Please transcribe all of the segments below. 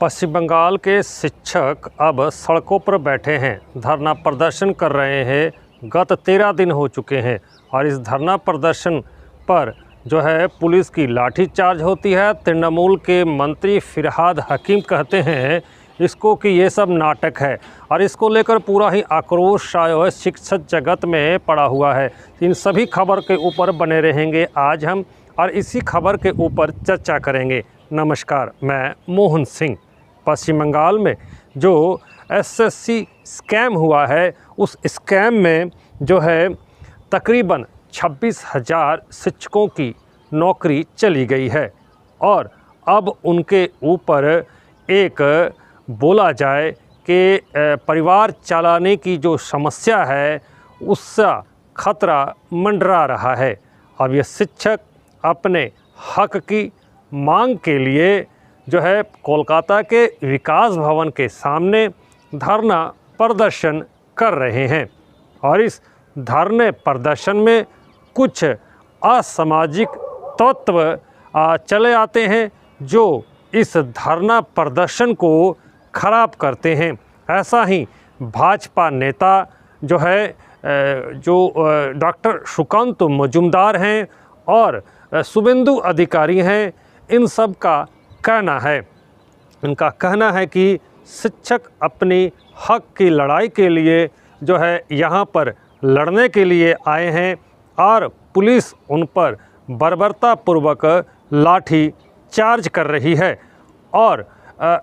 पश्चिम बंगाल के शिक्षक अब सड़कों पर बैठे हैं, धरना प्रदर्शन कर रहे हैं। गत 13 दिन हो चुके हैं और इस धरना प्रदर्शन पर जो है पुलिस की लाठीचार्ज होती है। तृणमूल के मंत्री फिरहाद हकीम कहते हैं इसको कि ये सब नाटक है और इसको लेकर पूरा ही आक्रोश शायद शिक्षक जगत में पड़ा हुआ है। इन सभी खबर के ऊपर बने रहेंगे आज हम और इसी खबर के ऊपर चर्चा करेंगे। नमस्कार, मैं मोहन सिंह। पश्चिम बंगाल में जो एसएससी स्कैम हुआ है उस स्कैम में जो है तकरीबन 26,000 शिक्षकों की नौकरी चली गई है और अब उनके ऊपर एक बोला जाए कि परिवार चलाने की जो समस्या है उसका खतरा मंडरा रहा है। अब ये शिक्षक अपने हक की मांग के लिए जो है कोलकाता के विकास भवन के सामने धरना प्रदर्शन कर रहे हैं और इस धरने प्रदर्शन में कुछ असामाजिक तत्व चले आते हैं जो इस धरना प्रदर्शन को खराब करते हैं। ऐसा ही भाजपा नेता जो है डॉक्टर सुकांत मजूमदार हैं और शुभेंदु अधिकारी हैं, इन सब का कहना है। इनका कहना है कि शिक्षक अपनी हक की लड़ाई के लिए जो है यहाँ पर लड़ने के लिए आए हैं और पुलिस उन पर बर्बरतापूर्वक लाठी चार्ज कर रही है। और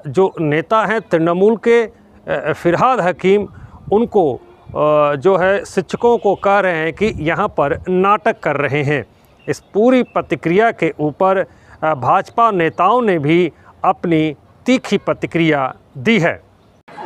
जो नेता हैं तृणमूल के फिरहाद हकीम, उनको जो है शिक्षकों को कह रहे हैं कि यहाँ पर नाटक कर रहे हैं। इस पूरी प्रतिक्रिया के ऊपर भाजपा नेताओं ने भी अपनी तीखी प्रतिक्रिया दी है।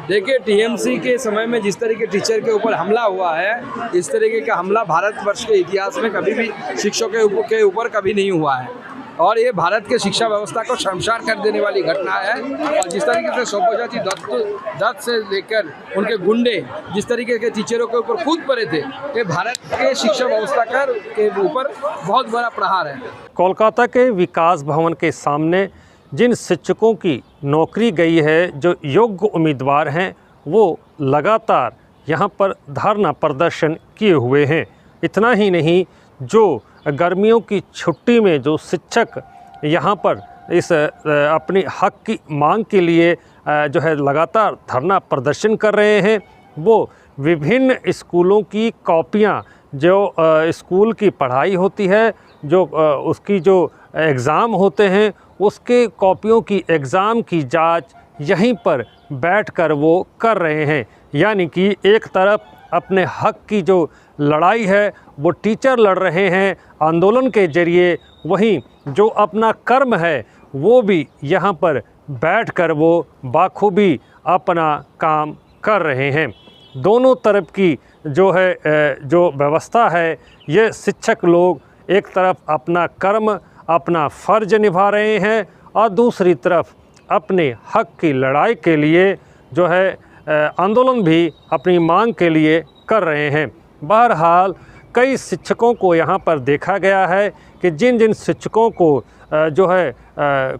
देखिए, टीएमसी के समय में जिस तरह के टीचर के ऊपर हमला हुआ है, इस तरीके का हमला भारतवर्ष के इतिहास में कभी भी शिक्षकों के ऊपर कभी नहीं हुआ है और ये भारत के शिक्षा व्यवस्था को शर्मसार कर देने वाली घटना है। और जिस तरीके से सव्यसाची दत्त से लेकर उनके गुंडे जिस तरीके के टीचरों के ऊपर कूद पड़े थे, ये भारत के शिक्षा व्यवस्था के ऊपर बहुत बड़ा प्रहार है। कोलकाता के विकास भवन के सामने जिन शिक्षकों की नौकरी गई है, जो योग्य उम्मीदवार हैं, वो लगातार यहाँ पर धरना प्रदर्शन किए हुए हैं। इतना ही नहीं, जो गर्मियों की छुट्टी में जो शिक्षक यहाँ पर इस अपनी हक की मांग के लिए जो है लगातार धरना प्रदर्शन कर रहे हैं, वो विभिन्न स्कूलों की कॉपियाँ, जो स्कूल की पढ़ाई होती है, जो उसकी जो एग्ज़ाम होते हैं, उसके कॉपियों की एग्ज़ाम की जांच यहीं पर बैठकर वो कर रहे हैं। यानी कि एक तरफ अपने हक की जो लड़ाई है वो टीचर लड़ रहे हैं आंदोलन के ज़रिए, वहीं जो अपना कर्म है वो भी यहाँ पर बैठकर वो बाखूबी अपना काम कर रहे हैं। दोनों तरफ की जो है जो व्यवस्था है, ये शिक्षक लोग एक तरफ अपना कर्म, अपना फ़र्ज निभा रहे हैं और दूसरी तरफ अपने हक की लड़ाई के लिए जो है आंदोलन भी अपनी मांग के लिए कर रहे हैं। बहरहाल कई शिक्षकों को यहाँ पर देखा गया है कि जिन जिन शिक्षकों को जो है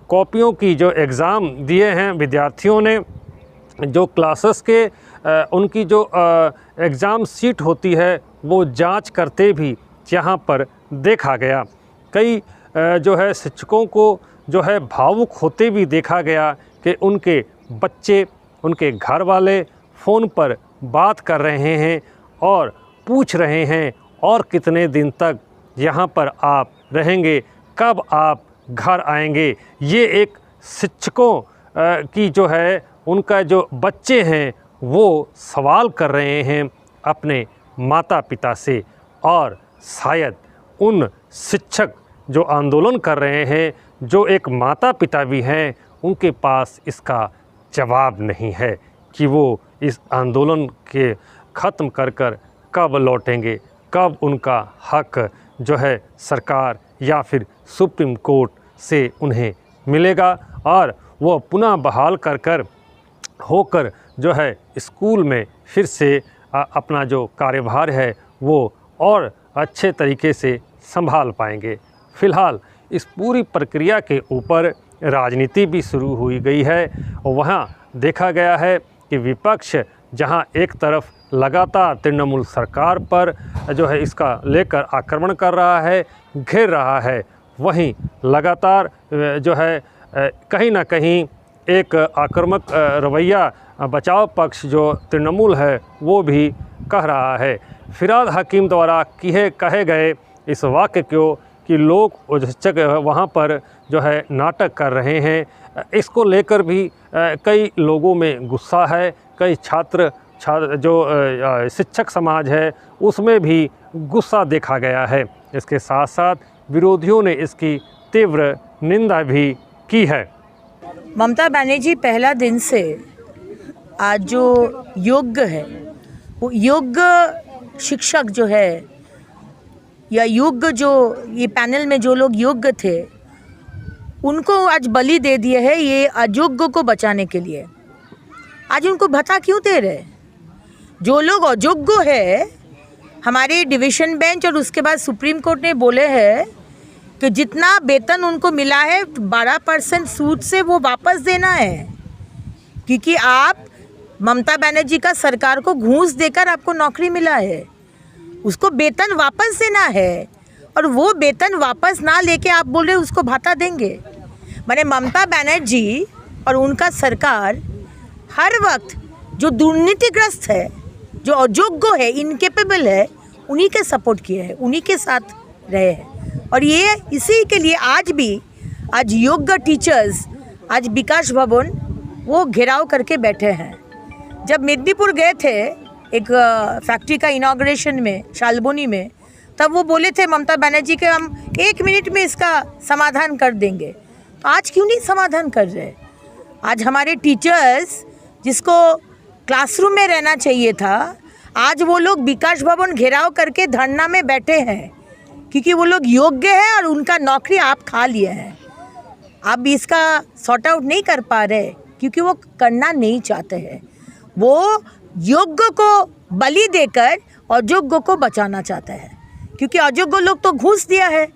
कॉपियों की जो एग्ज़ाम दिए हैं विद्यार्थियों ने, जो क्लासेस के उनकी जो एग्ज़ाम सीट होती है वो जांच करते भी यहाँ पर देखा गया। कई जो है शिक्षकों को जो है भावुक होते भी देखा गया कि उनके बच्चे, उनके घर वाले फ़ोन पर बात कर रहे हैं और पूछ रहे हैं और कितने दिन तक यहाँ पर आप रहेंगे, कब आप घर आएंगे। ये एक शिक्षकों की जो है उनका जो बच्चे हैं वो सवाल कर रहे हैं अपने माता पिता से और शायद उन शिक्षक जो आंदोलन कर रहे हैं, जो एक माता पिता भी हैं, उनके पास इसका जवाब नहीं है कि वो इस आंदोलन के ख़त्म कर कब लौटेंगे, कब उनका हक जो है सरकार या फिर सुप्रीम कोर्ट से उन्हें मिलेगा और वो पुनः बहाल कर होकर जो है स्कूल में फिर से अपना जो कार्यभार है वो और अच्छे तरीके से संभाल पाएंगे। फ़िलहाल इस पूरी प्रक्रिया के ऊपर राजनीति भी शुरू हुई गई है। वहाँ देखा गया है कि विपक्ष जहाँ एक तरफ लगातार तृणमूल सरकार पर जो है इसका लेकर आक्रमण कर रहा है, घेर रहा है, वहीं लगातार जो है कहीं ना कहीं एक आक्रामक रवैया बचाव पक्ष जो तृणमूल है वो भी कह रहा है। फिरहाल हकीम द्वारा कहे गए इस वाक्य को कि लोग वहाँ पर जो है नाटक कर रहे हैं, इसको लेकर भी कई लोगों में गुस्सा है। कई छात्र जो शिक्षक समाज है उसमें भी गुस्सा देखा गया है। इसके साथ साथ विरोधियों ने इसकी तीव्र निंदा भी की है। ममता बनर्जी पहला दिन से आज जो योग्य है, वो योग्य शिक्षक जो है या योग्य जो ये पैनल में जो लोग योग्य थे उनको आज बलि दे दिए है ये अयोग्य को बचाने के लिए। आज उनको भत्ता क्यों दे रहे? जो लोग अयोग्य है, हमारे डिवीज़न बेंच और उसके बाद सुप्रीम कोर्ट ने बोले हैं कि जितना वेतन उनको मिला है 12% सूद से वो वापस देना है, क्योंकि आप ममता बनर्जी का सरकार को घूस देकर आपको नौकरी मिला है, उसको वेतन वापस देना है। और वो वेतन वापस ना लेके आप बोल रहे उसको भत्ता देंगे। माने ममता बनर्जी और उनका सरकार हर वक्त जो दुर्नीतिग्रस्त है, जो अयोग्य है, इनकेपेबल है, उन्हीं के सपोर्ट किए हैं, उन्हीं के साथ रहे हैं। और ये इसी के लिए आज योग्य टीचर्स आज विकास भवन वो घेराव करके बैठे हैं। जब मेदिनीपुर गए थे एक फैक्ट्री का इनॉग्रेशन में शाल्बोनी में, तब वो बोले थे ममता बनर्जी के हम 1 मिनट में इसका समाधान कर देंगे। तो आज क्यों नहीं समाधान कर रहे? आज हमारे टीचर्स जिसको क्लासरूम में रहना चाहिए था, आज वो लोग विकास भवन घेराव करके धरना में बैठे हैं, क्योंकि वो लोग योग्य हैं और उनका नौकरी आप खा लिए हैं। आप इसका सॉर्ट आउट नहीं कर पा रहे क्योंकि वो करना नहीं चाहते हैं। वो योग्य को बलि देकर अयोग्य को बचाना चाहते हैं, क्योंकि अयोग्य लोग तो घूस दिया है,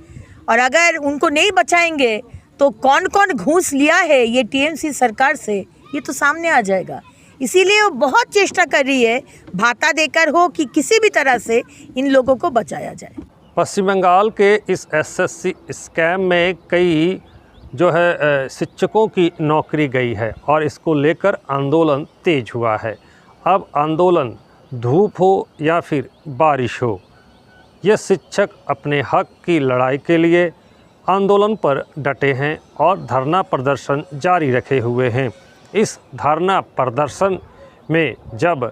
और अगर उनको नहीं बचाएंगे तो कौन कौन घूस लिया है ये टीएमसी सरकार से, ये तो सामने आ जाएगा। इसीलिए वो बहुत चेष्टा कर रही है भाता देकर हो कि किसी भी तरह से इन लोगों को बचाया जाए। पश्चिम बंगाल के इस एसएससी स्कैम में कई जो है शिक्षकों की नौकरी गई है और इसको लेकर आंदोलन तेज हुआ है। अब आंदोलन धूप हो या फिर बारिश हो, ये शिक्षक अपने हक की लड़ाई के लिए आंदोलन पर डटे हैं और धरना प्रदर्शन जारी रखे हुए हैं। इस धरना प्रदर्शन में जब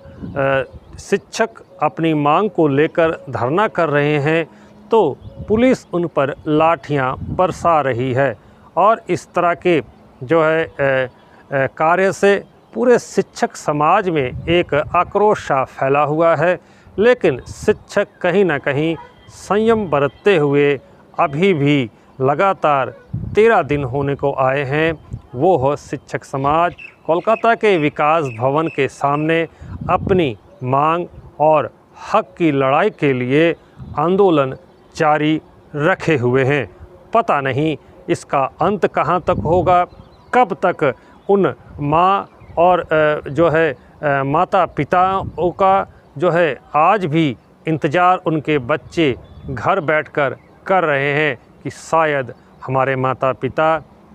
शिक्षक अपनी मांग को लेकर धरना कर रहे हैं तो पुलिस उन पर लाठियां बरसा रही है, और इस तरह के जो है कार्य से पूरे शिक्षक समाज में एक आक्रोश सा फैला हुआ है। लेकिन शिक्षक कहीं ना कहीं संयम बरतते हुए अभी भी लगातार 13 दिन होने को आए हैं। वो हो शिक्षक समाज कोलकाता के विकास भवन के सामने अपनी मांग और हक की लड़ाई के लिए आंदोलन जारी रखे हुए हैं। पता नहीं इसका अंत कहाँ तक होगा, कब तक उन माँ और जो है माता पिताओं का जो है आज भी इंतज़ार उनके बच्चे घर बैठकर कर रहे हैं कि शायद हमारे माता पिता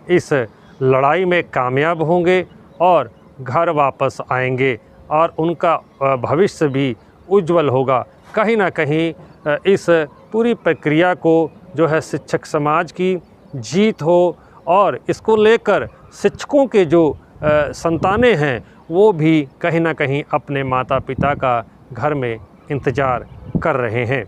इस लड़ाई में कामयाब होंगे और घर वापस आएंगे और उनका भविष्य भी उज्जवल होगा। कहीं ना कहीं इस पूरी प्रक्रिया को जो है शिक्षक समाज की जीत हो, और इसको लेकर शिक्षकों के जो संतानें हैं वो भी कहीं ना कहीं अपने माता पिता का घर में इंतज़ार कर रहे हैं।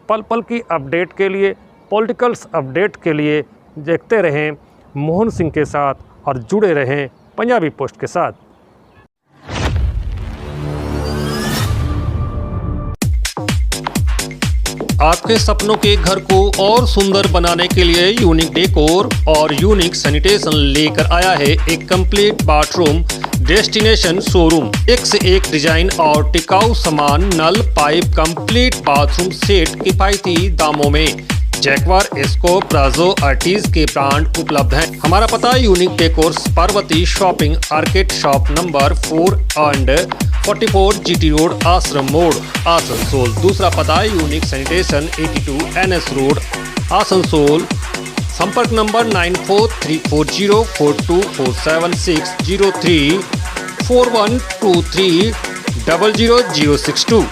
पल पल की अपडेट के लिए, पॉलिटिकल्स अपडेट के लिए देखते रहें मोहन सिंह के साथ और जुड़े रहें पंजाबी पोस्ट के साथ। आपके सपनों के घर को और सुंदर बनाने के लिए यूनिक डेकोर और यूनिक सैनिटेशन लेकर आया है एक कंप्लीट बाथरूम डेस्टिनेशन शोरूम। एक से एक डिजाइन और टिकाऊ सामान, नल, पाइप, कंप्लीट बाथरूम सेट किफायती दामों में। जैकवार, एस्को, प्राजो, आर्टिज के ब्रांड उपलब्ध हैं। हमारा पता unique decors, Parvati shopping arcade shop number 4 and 44 GT road, आश्रम मोड़, आसनसोल। दूसरा पता unique sanitation 82 NS road, Asansol. संपर्क नंबर 9434042476 03 4123 00062।